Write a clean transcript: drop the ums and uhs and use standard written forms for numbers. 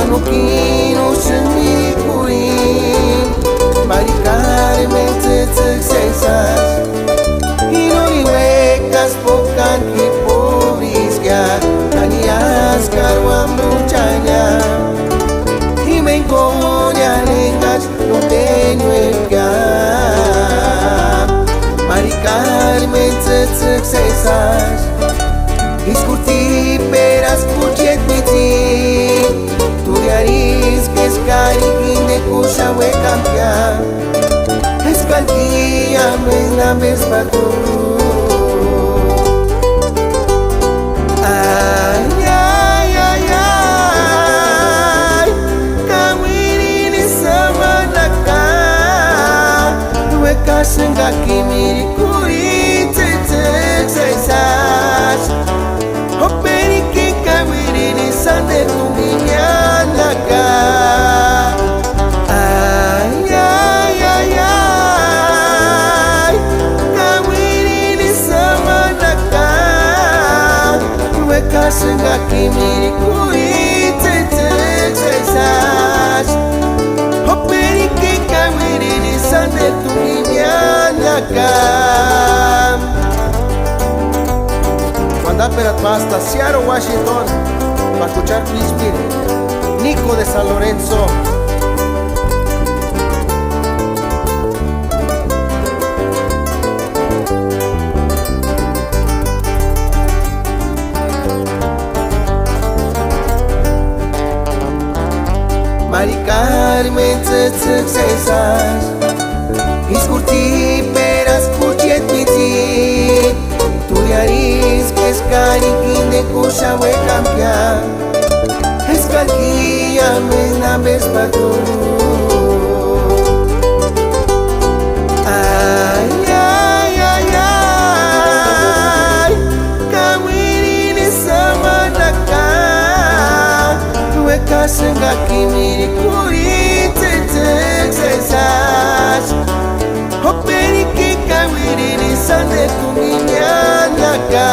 Manukino Shemikurin Mari Carmen 𝙎𝙐𝙎𝙃𝙀𝙀𝙀𝙀𝙀 Hinoiwecas pocan hipobrisca Anias carwan muchaña Himencoña lengas no tenuelga Mari Carmen 𝙎𝙎𝙎𝙃𝙀𝙀𝙀𝙀 Discuti peras 𝙎𝙬𝙀𝙀𝙀 Turiaris que es 𝙎𝙐𝙎𝙀𝙀𝙀𝙀𝙀 Es calquilla la mesma tú Ay, ay, ay, ay Kawirini samanaka Huecas en Aquí mirikuri 𝙎𝙬𝙎𝙃𝙀𝙀𝙀𝙀 Operi que kawirini sande tu miñanaka Ay, ay, ay, ay Kawirini samanaka Huecas en Aquí mirikuri 𝙎𝙬𝙎𝙃𝙀𝙀𝙀𝙀 Operi que kawirini sande tu miñanaka Mandaperat hasta Seattle, Washington, para escuchar Pismir, Nico de San Lorenzo. Mari Carmen 𝙎𝙎𝙎𝙃𝙀𝙀𝙀𝙀 Discuti peras 𝙎𝙬𝙀𝙀𝙀𝙀 Turiaris que es 𝙎𝙬𝙀𝙀𝙀𝙀𝙀 Es calquilla la mesma tú Ay, ay, ay, ay Kawirini samanaka Huecas en Aquí mirikuri 𝙎𝙬𝙎𝙃𝙀𝙀𝙀𝙀 Operi que kawirini sande tu miñanaka